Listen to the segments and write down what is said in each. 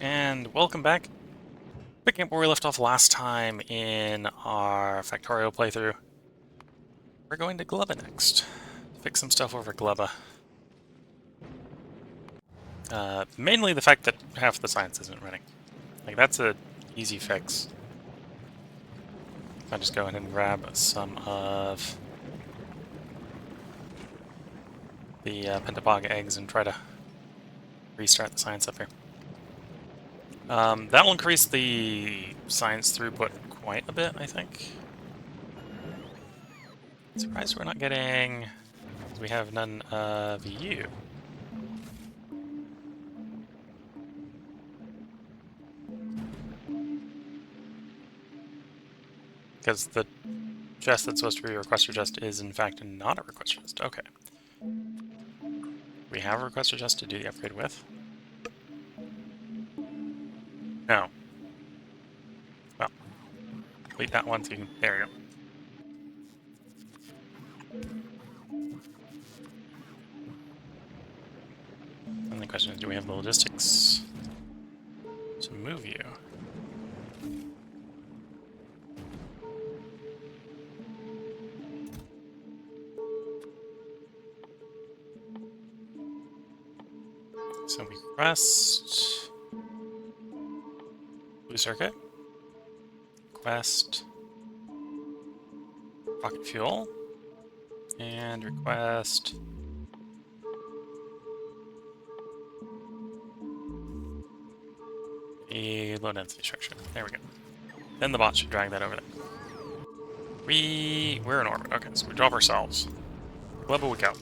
And welcome back. Picking up where we left off last time in our Factorio playthrough. We're going to Glubba next. Fix some stuff over Glubba. Mainly the fact that half the science isn't running. Like, that's a easy fix. I'll just go ahead and grab some of the Pentapog eggs and try to restart the science up here. That'll increase the science throughput quite a bit, I think. Surprised we're not getting... We have none of you. Because the chest that's supposed to be a requester chest is in fact not a requester chest. Okay. We have a requester chest to do the upgrade with. No. Well, complete that one so you can... There we go. And the question is, do we have the logistics to move you? So we request blue circuit, request rocket fuel, and request a low density structure. There we go. Then the bot should drag that over there. We're in orbit. Okay, so we drop ourselves. Global we go.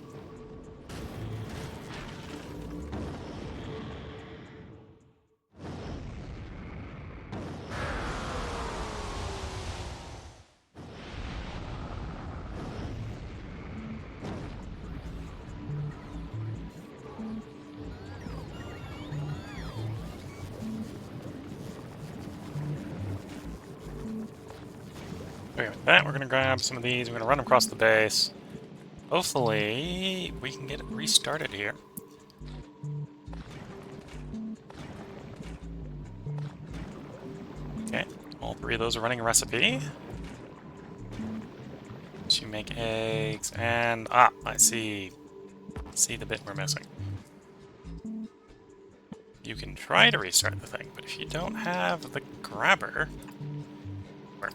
Okay, with that, we're going to grab some of these. We're going to run them across the base. Hopefully, we can get it restarted here. Okay, all three of those are running a recipe. To make eggs, and... I see the bit we're missing. You can try to restart the thing, but if you don't have the grabber... work.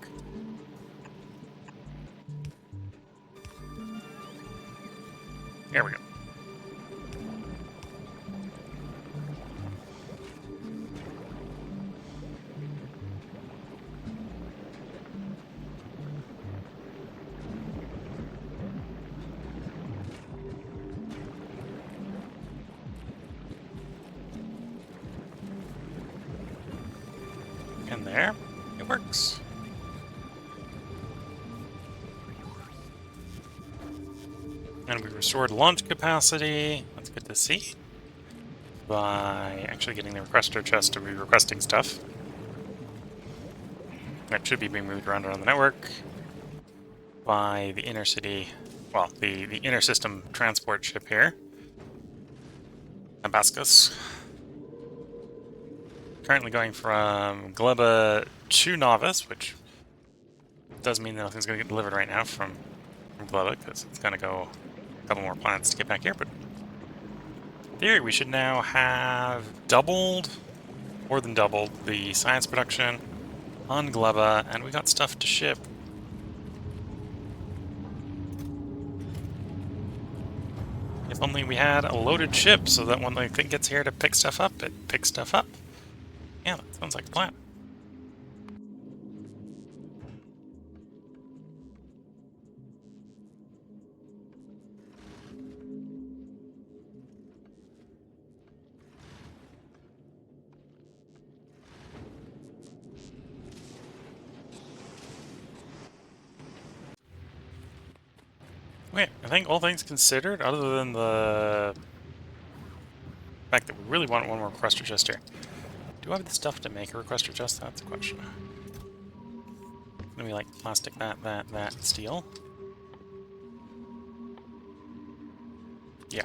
There we go. And there, it works. And we restored launch capacity. That's good to see. By actually getting the requester chest to be requesting stuff. That should be being moved around the network. By the inner city, well, the inner system transport ship here. Nabascus. Currently going from Gleba to Novice, which does mean nothing's going to get delivered right now from Gleba, because it's going to go a couple more planets to get back here, but in theory we should now have doubled, more than doubled, the science production on Gleba, and we got stuff to ship. If only we had a loaded ship, so that when the thing gets here to pick stuff up, it picks stuff up. Yeah, that sounds like a plan. Okay, I think all things considered, other than the fact that we really want one more requester chest here. Do I have the stuff to make a requester chest? That's a question. Can we like plastic that, steel? Yeah.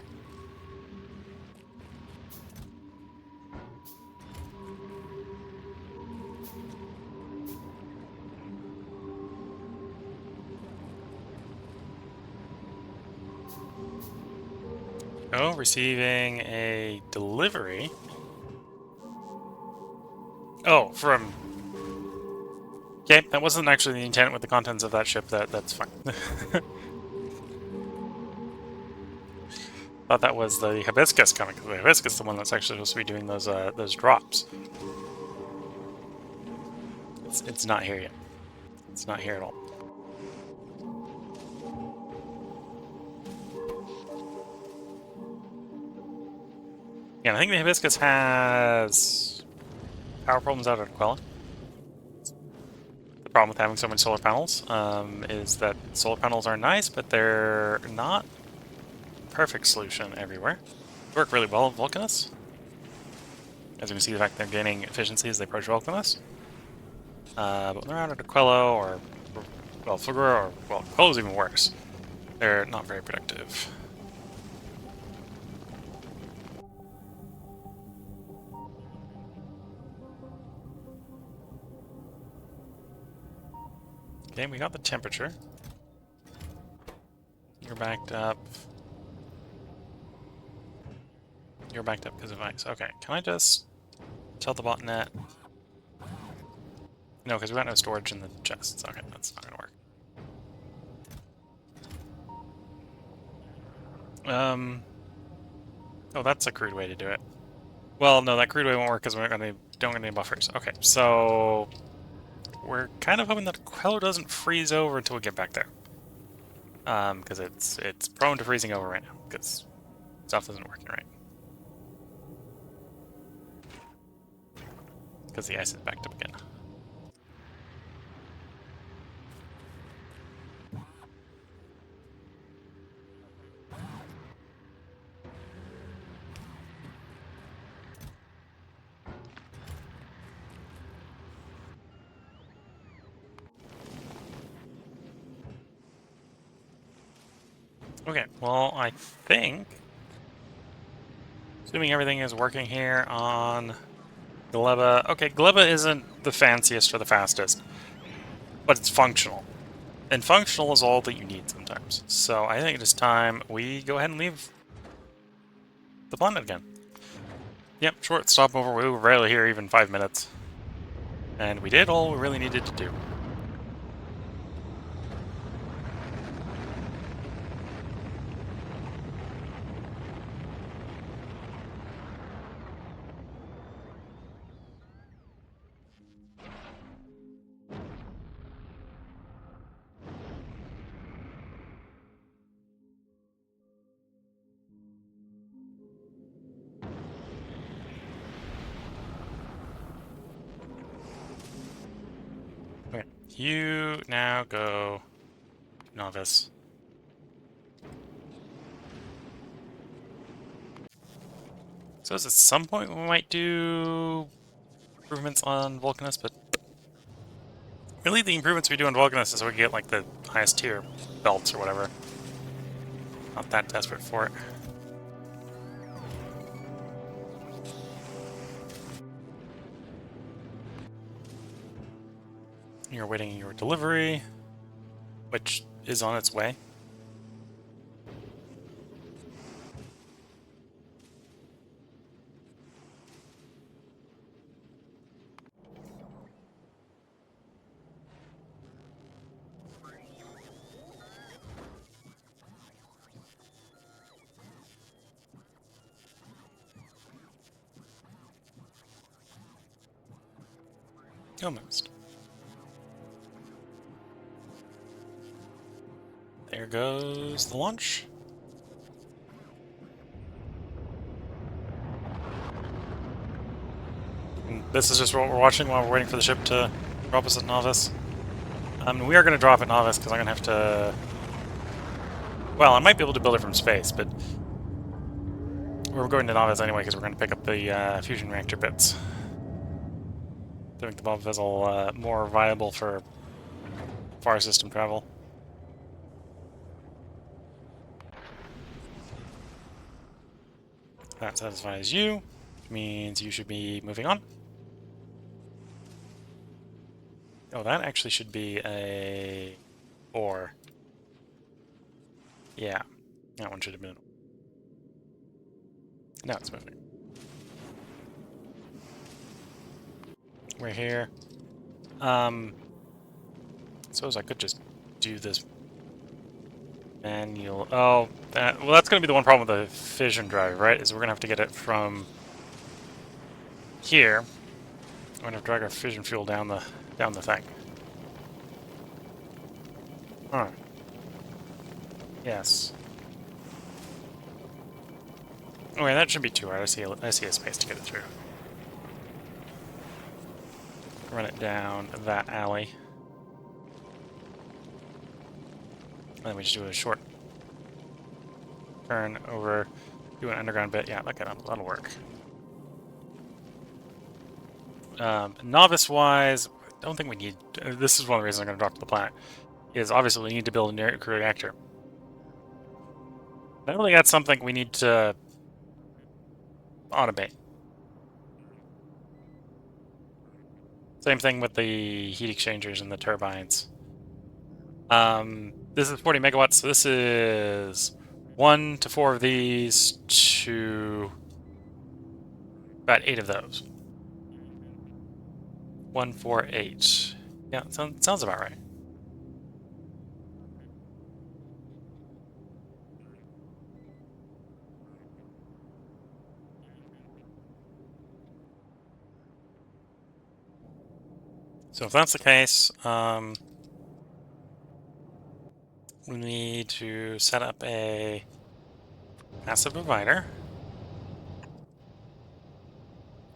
Oh, receiving a delivery. Oh, from... Okay, that wasn't actually the intent with the contents of that ship. That's fine. Thought that was the hibiscus coming, because the hibiscus is the one that's actually supposed to be doing those drops. It's not here yet. It's not here at all. Yeah, I think the hibiscus has power problems out at Aquila. The problem with having so many solar panels is that solar panels are nice, but they're not perfect solution everywhere. They work really well with Vulcanus. As you can see, the fact they're gaining efficiency as they approach Vulcanus. But when they're out at Aquila or well, Figura, or well, Aquila's even worse. They're not very productive. Okay, we got the temperature. You're backed up. You're backed up because of ice. Okay, can I just tell the botnet? No, because we got no storage in the chests. Okay, that's not gonna work. Oh, that's a crude way to do it. Well, no, that crude way won't work because we don't get any buffers. Okay, so we're kind of hoping that Quello doesn't freeze over until we get back there. Because it's prone to freezing over right now because stuff isn't working right. Because the ice is backed up again. Okay, well, I think, assuming everything is working here on Gleba. Okay, Gleba isn't the fanciest or the fastest, but it's functional. And functional is all that you need sometimes. So I think it is time we go ahead and leave the planet again. Yep, short stopover. We were rarely here even 5 minutes. And we did all we really needed to do. Okay, you now go novice. So at some point we might do improvements on Vulcanus, but really the improvements we do on Vulcanus is so we get like the highest tier belts or whatever. Not that desperate for it. You're waiting your delivery, which is on its way. Almost. There goes the launch. And this is just what we're watching while we're waiting for the ship to drop us at Novice. We are going to drop at Novice because I'm going to have to... Well, I might be able to build it from space, but we're going to Novice anyway because we're going to pick up the fusion reactor bits to make the Bob Fizzle more viable for far system travel. That satisfies you, which means you should be moving on. Oh, that actually should be a ore. Yeah, that one should have been. Now it's moving. We're here. Suppose I could just do this manual. Oh, well, that's going to be the one problem with the fission drive, right? Is we're going to have to get it from here. We're going to have to drag our fission fuel down the thing. Huh. Yes. Okay, that should be too hard. I see a space to get it through. Run it down that alley. And then we just do a short turn over, do an underground bit. Yeah, that'll work. Novice-wise, I don't think we need... This is one of the reasons I'm going to dock to the planet. Is obviously we need to build a nuclear reactor. I don't think that's something we need to automate. Same thing with the heat exchangers and the turbines. This is 40 megawatts, so this is 1 to 4 of these to about 8 of those. 1, 4, 8. Yeah, sounds about right. So if that's the case, we need to set up a massive divider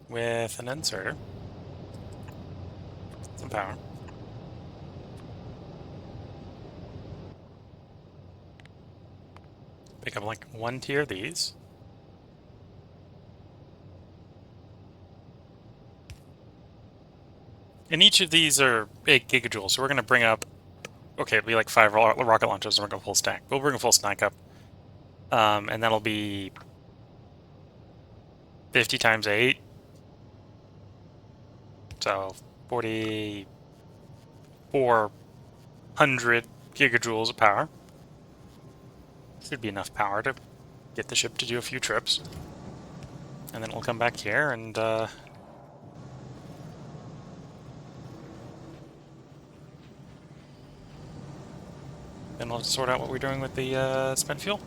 with an inserter, some power. Pick up like 1 tier of these. And each of these are 8 gigajoules, so we're going to bring up, okay, it'll be like 5 rocket launchers and we're going to full stack. We'll bring a full stack up, and that'll be 50 times 8. So 4,400 gigajoules of power. Should be enough power to get the ship to do a few trips. And then we'll come back here and then we'll sort out what we're doing with the spent fuel.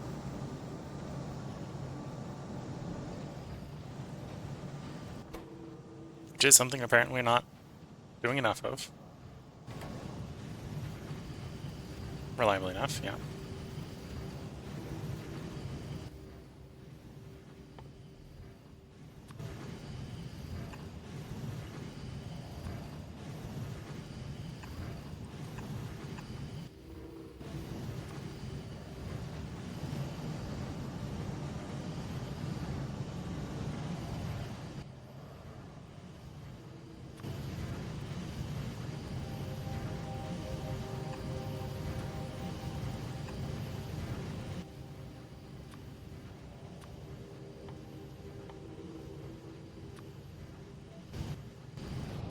Which is something apparently we're not doing enough of. Reliably enough, yeah.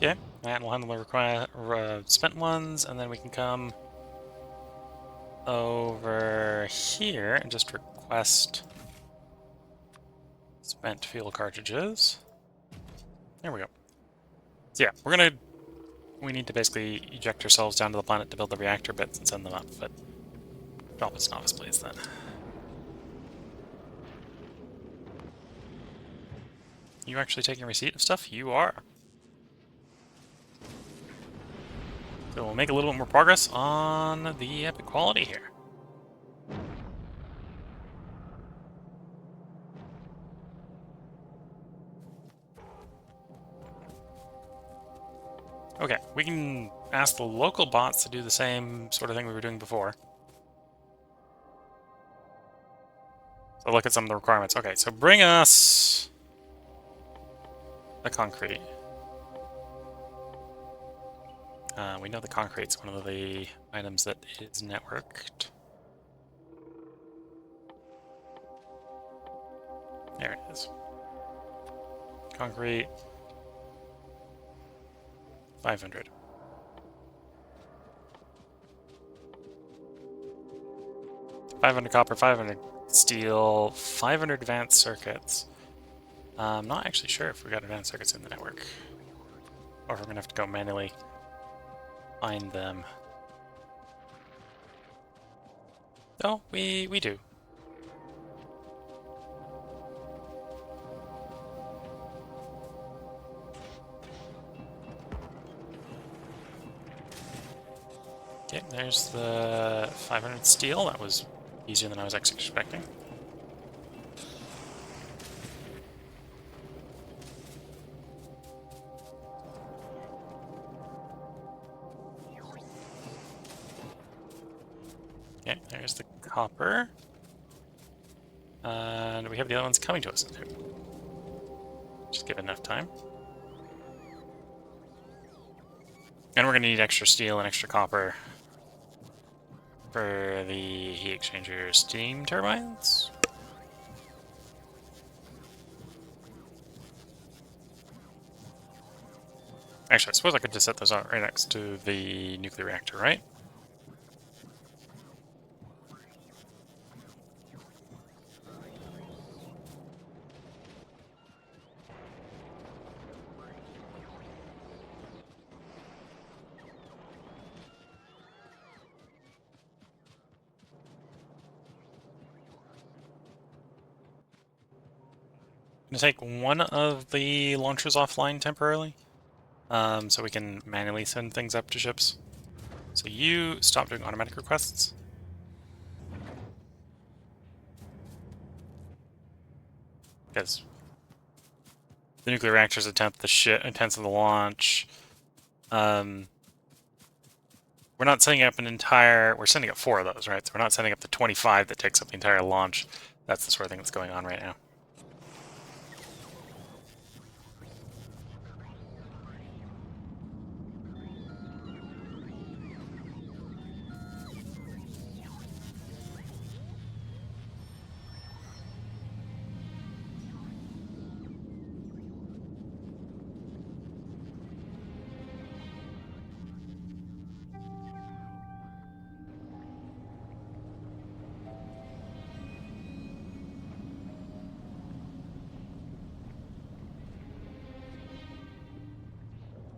Okay, and we'll handle the spent ones, and then we can come over here and just request spent fuel cartridges. There we go. So yeah, we need to basically eject ourselves down to the planet to build the reactor bits and send them up, but drop us novice, please, then. You actually taking receipt of stuff? You are. So we'll make a little bit more progress on the epic quality here. Okay, we can ask the local bots to do the same sort of thing we were doing before. So look at some of the requirements. Okay, so bring us the concrete. We know the concrete's one of the items that is networked. There it is. Concrete. 500. $500 copper, 500 steel, 500 advanced circuits. I'm not actually sure if we got advanced circuits in the network, or if we're gonna have to go manually find them. Oh, we do. Okay, there's the 500 steel. That was easier than I was actually expecting. Okay, there's the copper. And we have the other ones coming to us too. Just give it enough time. And we're going to need extra steel and extra copper for the heat exchanger steam turbines. Actually, I suppose I could just set those out right next to the nuclear reactor, right? I'm going to take one of the launchers offline temporarily, so we can manually send things up to ships. So you stop doing automatic requests. Because the nuclear reactors attempt the launch. We're not setting up we're sending up 4 of those, right? So we're not setting up the 25 that takes up the entire launch. That's the sort of thing that's going on right now.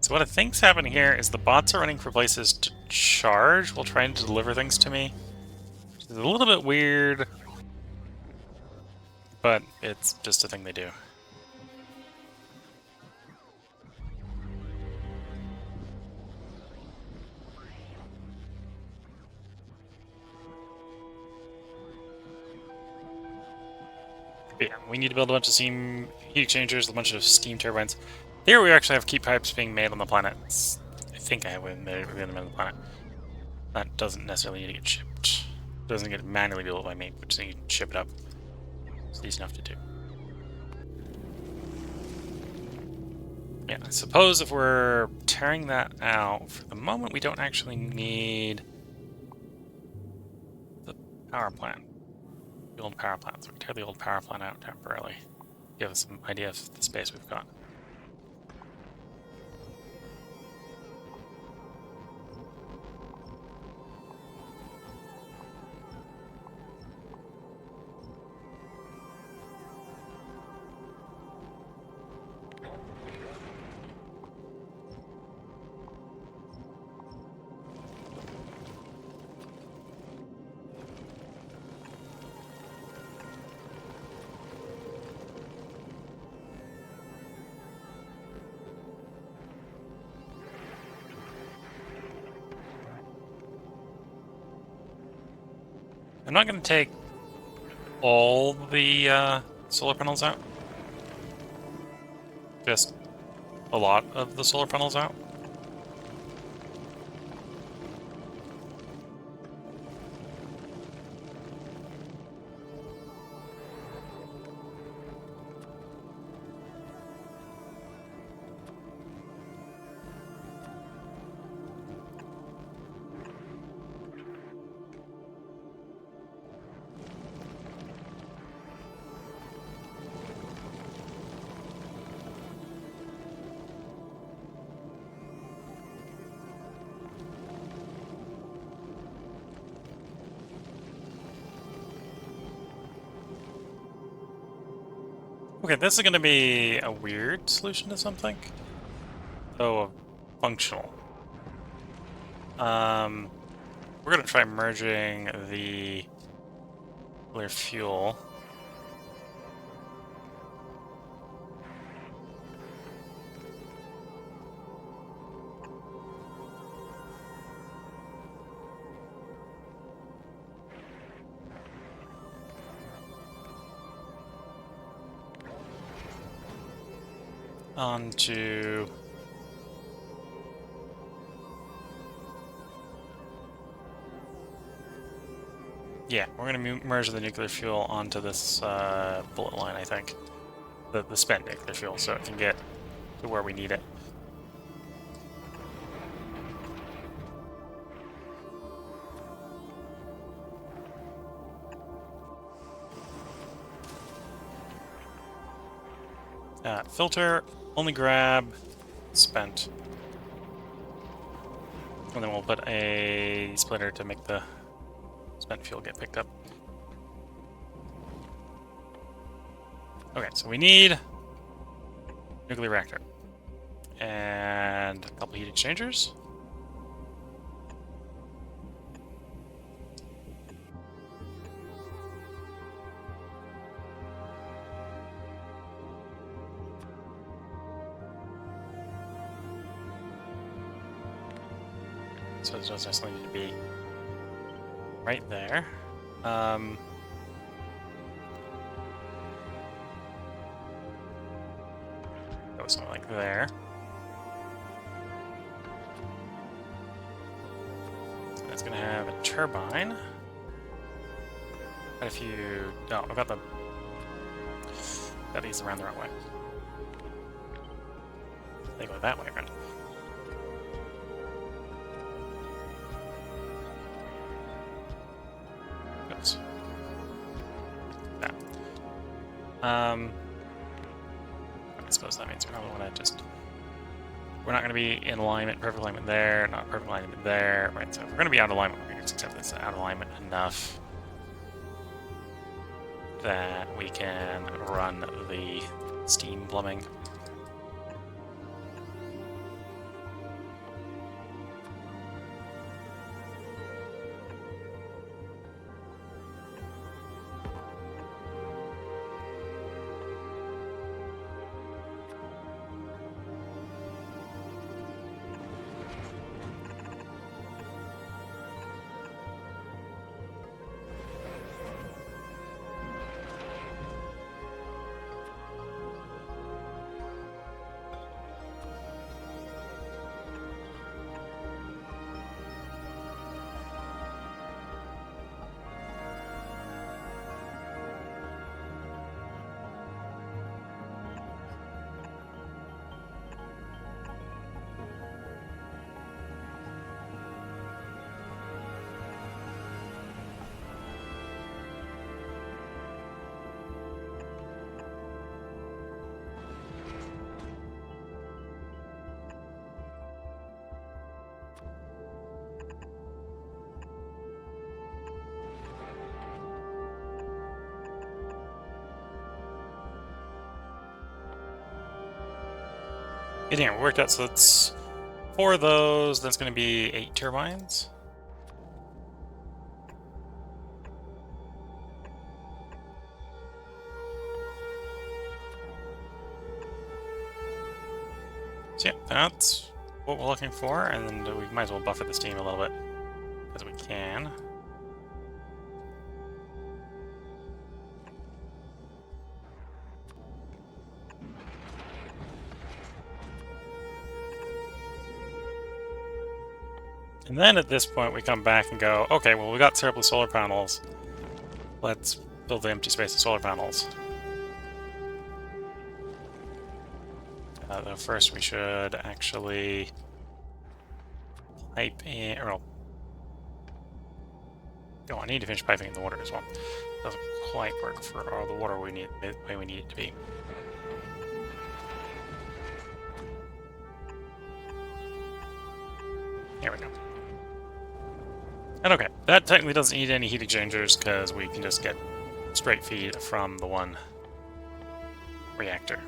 So what I think's happening here is the bots are running for places to charge while trying to deliver things to me. Which is a little bit weird, but it's just a thing they do. But yeah, we need to build a bunch of steam heat exchangers, a bunch of steam turbines. Here we actually have keep pipes being made on the planet. I think I have them on the planet. That doesn't necessarily need to get shipped. It doesn't get manually built by me, but just need to ship it up. It's easy enough to do. Yeah, I suppose if we're tearing that out, for the moment we don't actually need the power plant. The old power plant. So we tear the old power plant out temporarily. Give us some idea of the space we've got. I'm not going to take all the solar panels out. Just a lot of the solar panels out. Okay, this is going to be a weird solution to something. Oh, functional. We're going to try merging the nuclear fuel. Onto... Yeah, we're going to merge the nuclear fuel onto this bullet line, I think. The spent nuclear fuel, so it can get to where we need it. Filter, only grab spent. And then we'll put a splitter to make the spent fuel get picked up. Okay, so we need nuclear reactor and a couple heat exchangers. So it doesn't necessarily need to be right there. Go something like there. So that's going to have a turbine. Got a few... No, I've got the... Got these around the wrong way. They go that way around. Oops. That. I suppose that means we probably want to just... We're not going to be in alignment, perfect alignment there, not perfect alignment there. Right, so if we're going to be out of alignment, we can just accept this out of alignment enough that we can run the steam plumbing. It didn't work out, so it's 4 of those. That's going to be 8 turbines. So yeah, that's what we're looking for, and then we might as well buffer the steam a little bit, as we can. And then at this point we come back and go, okay, well we got surplus solar panels. Let's build the empty space of solar panels. Though first we should actually pipe in, or oh, I need to finish piping in the water as well. Doesn't quite work for all the water we need, the way we need it to be. Here we go. And okay, that technically doesn't need any heat exchangers because we can just get straight feed from the one reactor.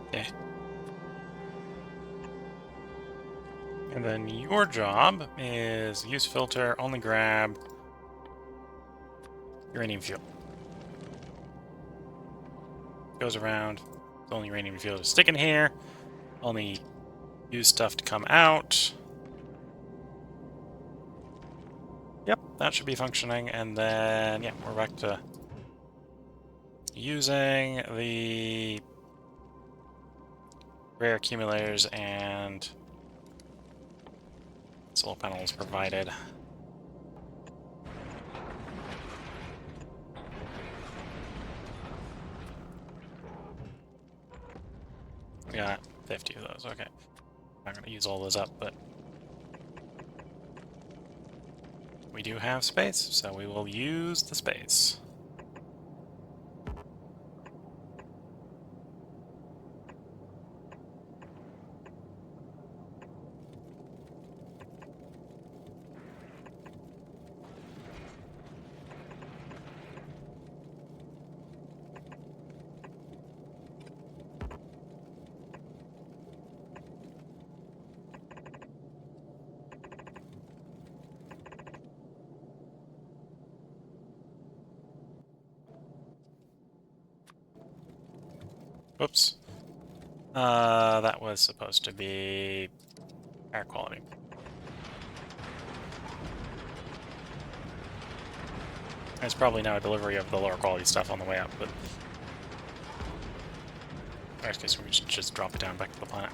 Okay. And then your job is use filter, only grab uranium fuel. Goes around, only uranium fuel to stick in here, only use stuff to come out. Yep, that should be functioning, and then, yeah, we're back to using the rare accumulators and solar panels provided. We got 50 of those, okay. Not going to use all those up, but we do have space, so we will use the space. Whoops. That was supposed to be air quality. There's probably now a delivery of the lower quality stuff on the way up, but in worst case we should just drop it down back to the planet.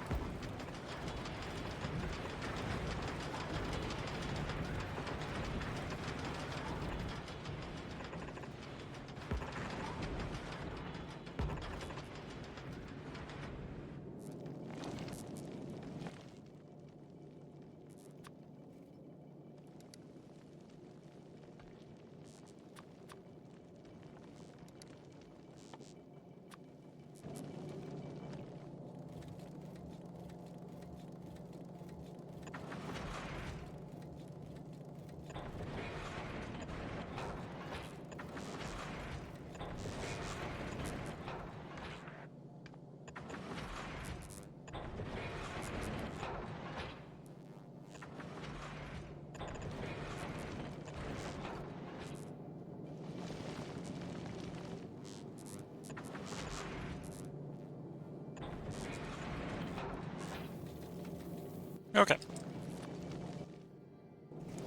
Okay.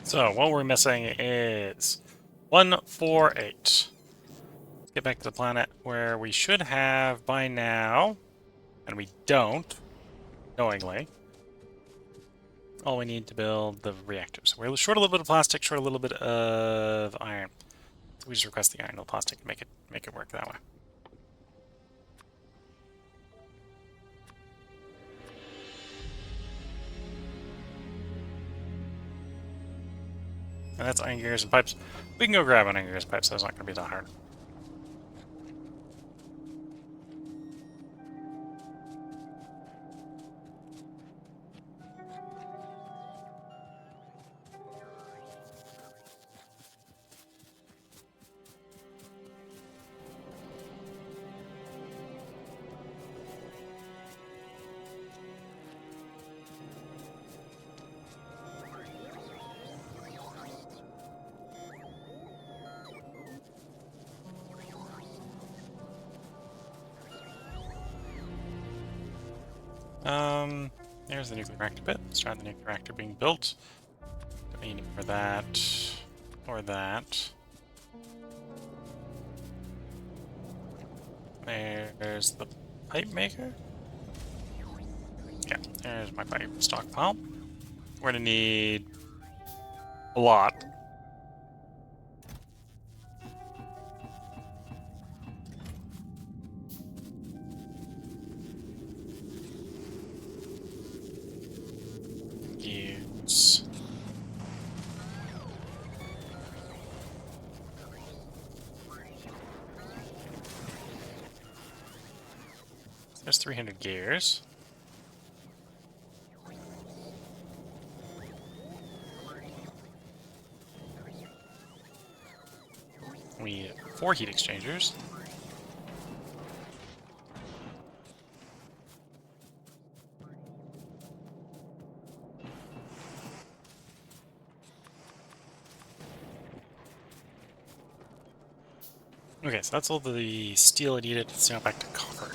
So, what we're missing is 148. Let's get back to the planet where we should have by now, and we don't, knowingly. All we need to build the reactors. We're short a little bit of plastic, short a little bit of iron. So we just request the iron to the plastic and make it work that way. And that's iron gears and pipes. We can go grab iron gears and pipes, so it's not going to be that hard. There's the nuclear reactor bit. Let's try the nuclear reactor being built. Don't need for that or that. There's the pipe maker. Yeah, there's my pipe stockpile. We're gonna need a lot. Use. There's 300 gears. We need 4 heat exchangers. Okay, so that's all the steel I needed. Let's now back to copper.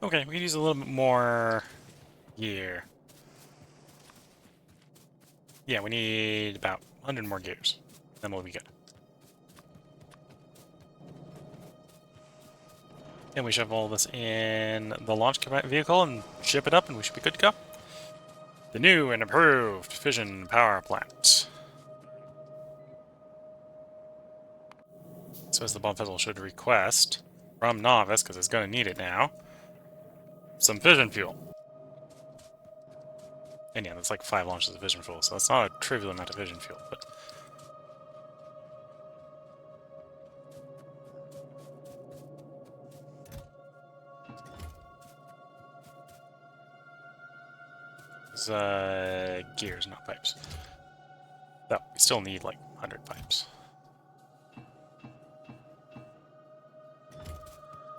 Okay, we can use a little bit more gear. Yeah, we need about 100 more gears. Then we'll be good. And we shove all this in the launch vehicle and ship it up, and we should be good to go. The new and improved fission power plant. So as the bomb Fizzle should request from Novice, because it's going to need it now, some fission fuel. And yeah, that's like 5 launches of fission fuel, so that's not a trivial amount of fission fuel, but... gears, not pipes. No, we still need like 100 pipes.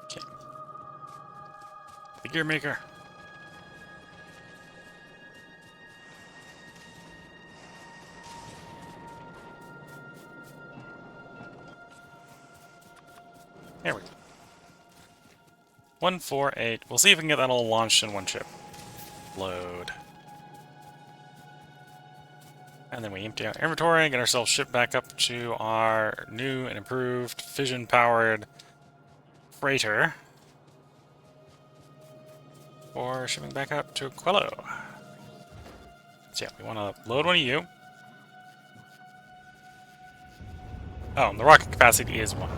Okay. The gear maker. There we go. 148. We'll see if we can get that all launched in one ship. Load. And then we empty our inventory and get ourselves shipped back up to our new and improved fission-powered freighter for shipping back out to Quello. So yeah, we want to load one of you. Oh, and the rocket capacity is 1.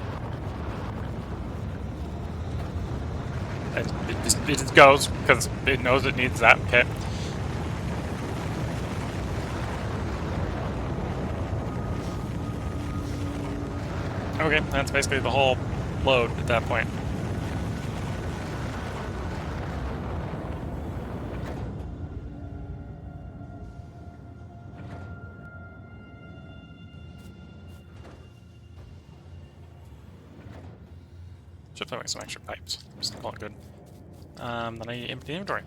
It just goes because it knows it needs that. Okay. Okay, that's basically the whole load at that point. Should probably make some extra pipes. Just all good. Then I need to empty the inventory.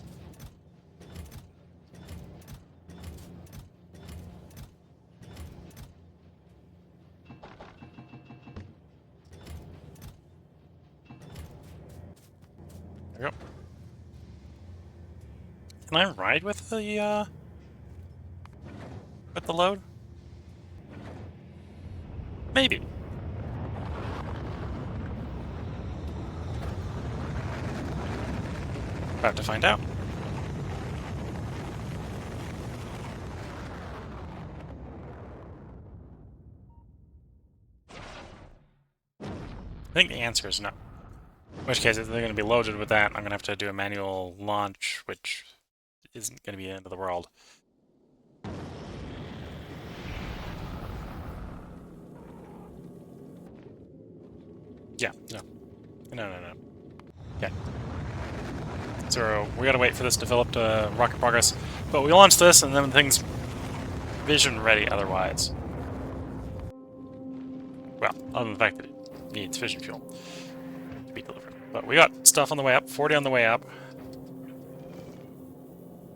There we go. Can I ride with the load? Maybe. About to find out. I think the answer is no. In which case, if they're going to be loaded with that, I'm going to have to do a manual launch, which isn't going to be the end of the world. Yeah, no. No. Okay. So we gotta wait for this to develop to rocket progress. But we launch this, and then things vision ready otherwise. Well, other than the fact that it needs fission fuel to be delivered. But we got stuff on the way up, 40 on the way up.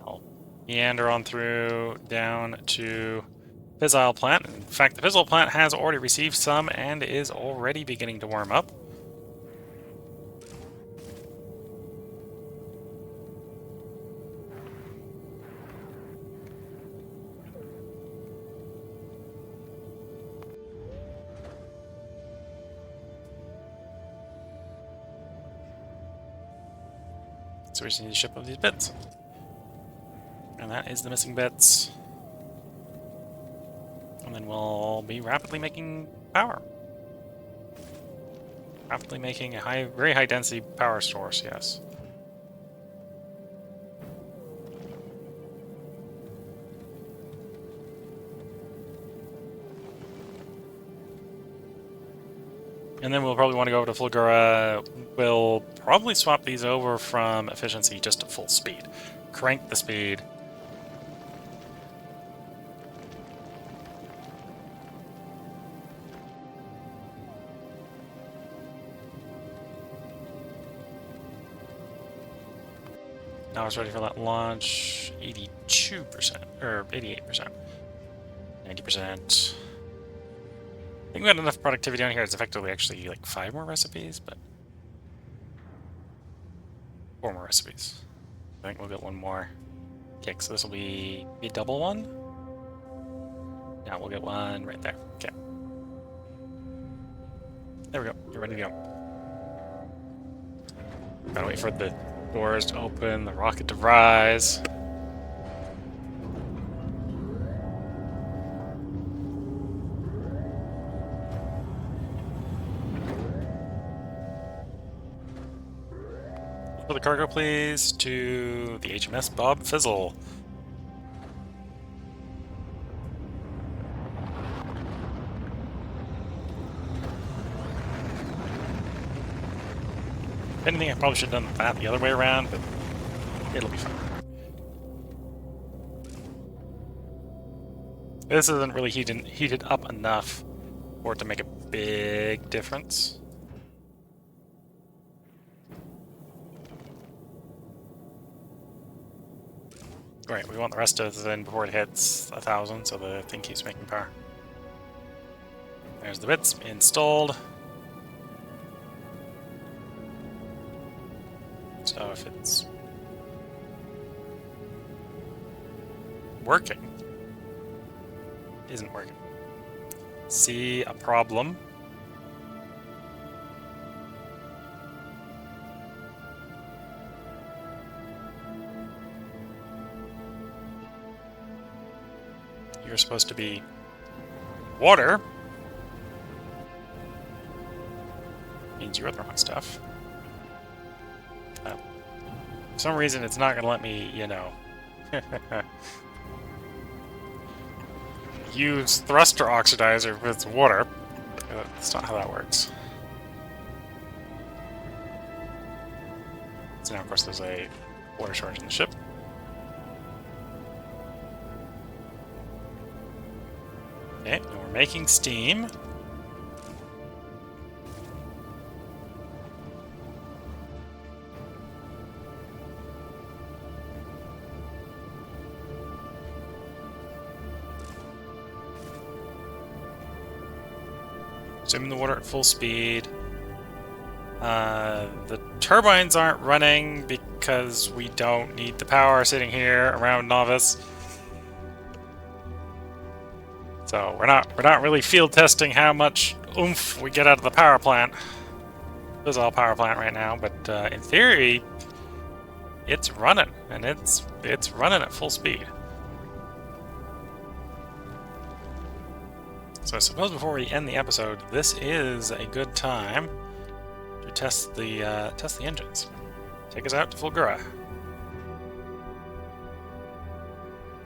I'll meander on through, down to Fizzle plant. In fact, the Fizzle plant has already received some and is already beginning to warm up. So we just need to ship up these bits. And that is the missing bits. And then we'll be rapidly making power. Rapidly making a very high density power source, yes. And then we'll probably want to go over to Fulgura. We'll probably swap these over from efficiency just to full speed. Crank the speed. Now it's ready for that launch. 82%, or 88%. 90%. I think we got enough productivity down here. It's effectively actually like 5 more recipes, but 4 more recipes. I think we'll get one more. Okay, so this will be a double one. Now we'll get one right there. Okay. There we go. You're ready to go. Gotta wait for the doors to open, the rocket to rise. For the cargo, please, to the HMS Bob Fizzle. If anything, I probably should have done that the other way around, but it'll be fine. This isn't really heated up enough for it to make a big difference. Right, we want the rest of it in before it hits 1,000, so the thing keeps making power. There's the bits installed. So if it's working, isn't working. See a problem? You're supposed to be water. Means you're throwing stuff. For some reason, it's not going to let me, you know, use thruster oxidizer with water. That's not how that works. So now, of course, there's a water shortage in the ship. Okay, and we're making steam. Assuming the water at full speed. The turbines aren't running because we don't need the power sitting here around Novice. So we're not really field testing how much oomph we get out of the power plant. There's all power plant right now, but in theory, it's running, and it's running at full speed. So I suppose before we end the episode, this is a good time to test the engines. Take us out to Fulgura.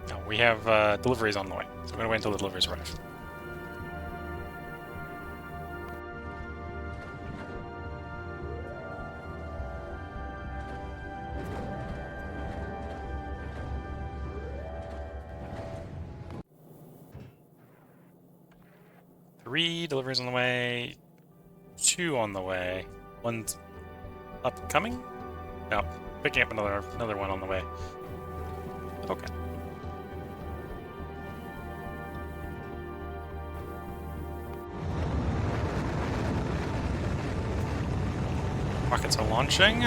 No, we have deliveries on the way, so we're going to wait until the deliveries arrive. Three deliveries on the way, 2 on the way, 1's upcoming? No, picking up another one on the way. Okay. rockets are launching.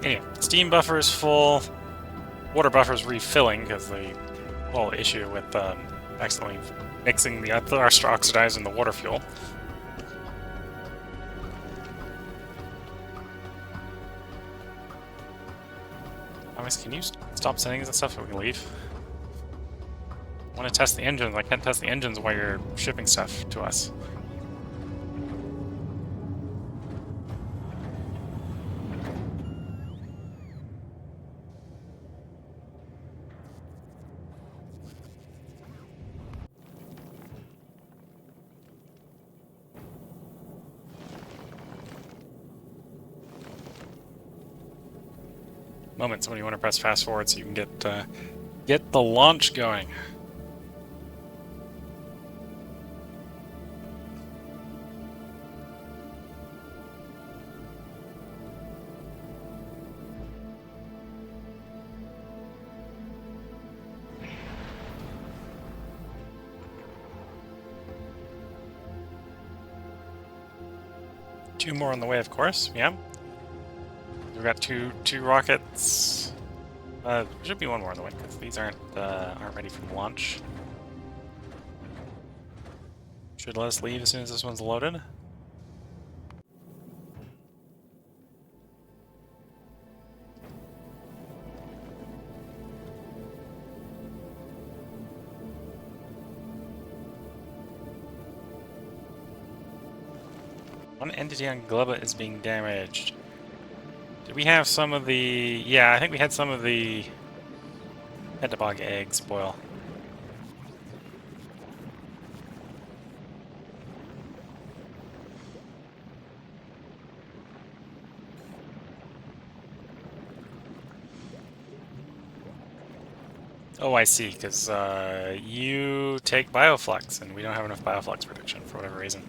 Anyway, steam buffer is full. Water buffer is refilling because the whole issue with accidentally mixing the oxidizer in the water fuel. Thomas, can you stop sending us and stuff so we can leave? I want to test the engines. I can't test the engines while you're shipping stuff to us. Moment, somebody want to press fast forward so you can get the launch going. Two more on the way, of course. Yeah. We've got two rockets. Should be one more on the way because these aren't ready for the launch. Should let us leave as soon as this one's loaded. One entity on Gleba is being damaged. Did we have some of the... Yeah, I think we had some of the Pentabog eggs spoil. Oh, I see, because you take Bioflux, and we don't have enough Bioflux protection for whatever reason.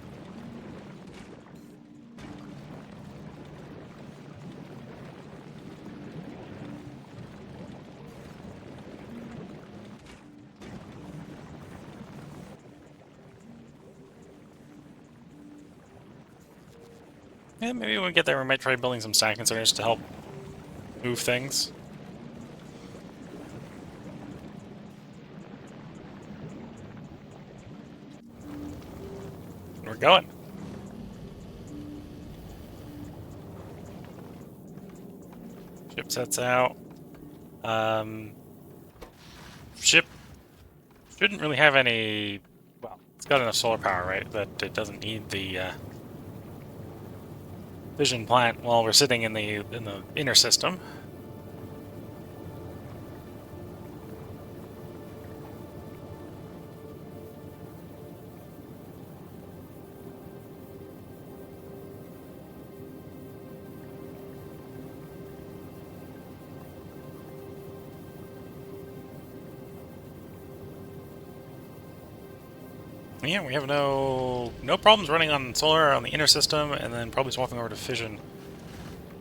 Yeah, maybe when we get there we might try building some stack containers to help move things. We're going. Ship sets out. Ship shouldn't really have any... Well, it's got enough solar power, right? That it doesn't need the fission plant while we're sitting in the inner system. Yeah, we have no problems running on solar on the inner system, and then probably swapping over to fission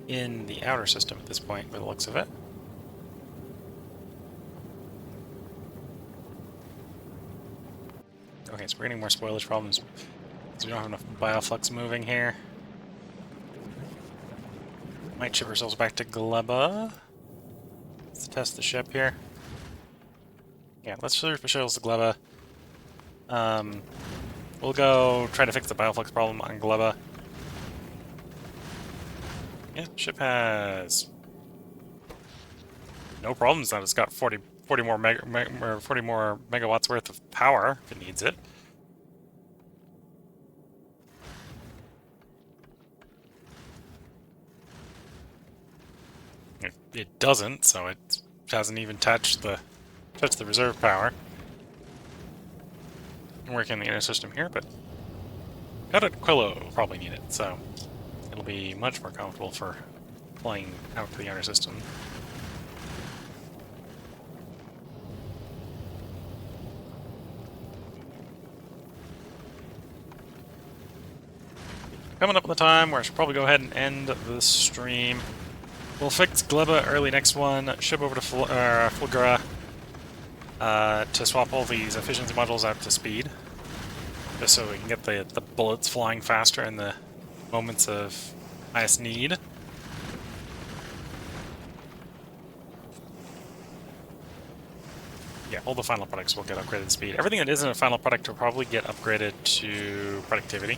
in the outer system at this point, by the looks of it. Okay, so we're getting more spoilage problems because we don't have enough bioflux moving here. Might ship ourselves back to Gleba. Let's test the ship here. Yeah, let's ship ourselves to Gleba. We'll go try to fix the bioflux problem on Gleba. Yeah, ship has no problems now. It's got 40 more megawatts worth of power if it needs it. It doesn't, so it hasn't even touched the reserve power. I'm working in the inner system here, but got it. Quillo will probably need it, so it'll be much more comfortable for flying out to the outer system. coming up on the time where I should probably go ahead and end the stream. We'll fix Gleba early next one, ship over to Fulgura to swap all these efficiency modules out to speed, just so we can get the bullets flying faster in the moments of highest need. Yeah, all the final products will get upgraded to speed. Everything that isn't a final product will probably get upgraded to productivity.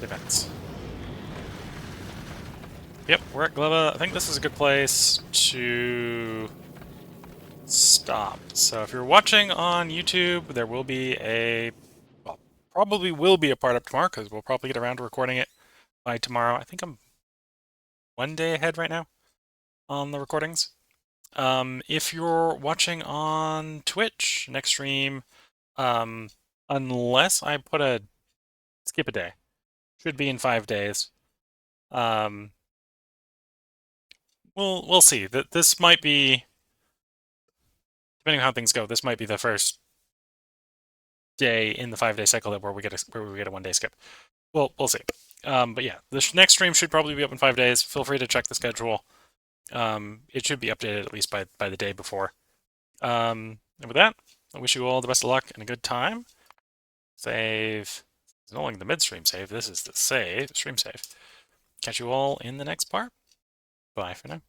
Events. Yep, we're at Gleba. I think this is a good place to stop. So if you're watching on YouTube, there will be well, probably will be a part up tomorrow, because we'll probably get around to recording it by tomorrow. I think I'm one day ahead right now on the recordings. If you're watching on Twitch, next stream, unless I put skip a day, should be in 5 days. We'll see. That this might be, depending on how things go, this might be the first day in the 5-day cycle where we get a 1-day skip. We'll see. But yeah, the next stream should probably be up in 5 days. Feel free to check the schedule. It should be updated at least by the day before. And with that, I wish you all the best of luck and a good time. Save. It's no longer the midstream save. This is the stream save. Catch you all in the next part. Bye for now.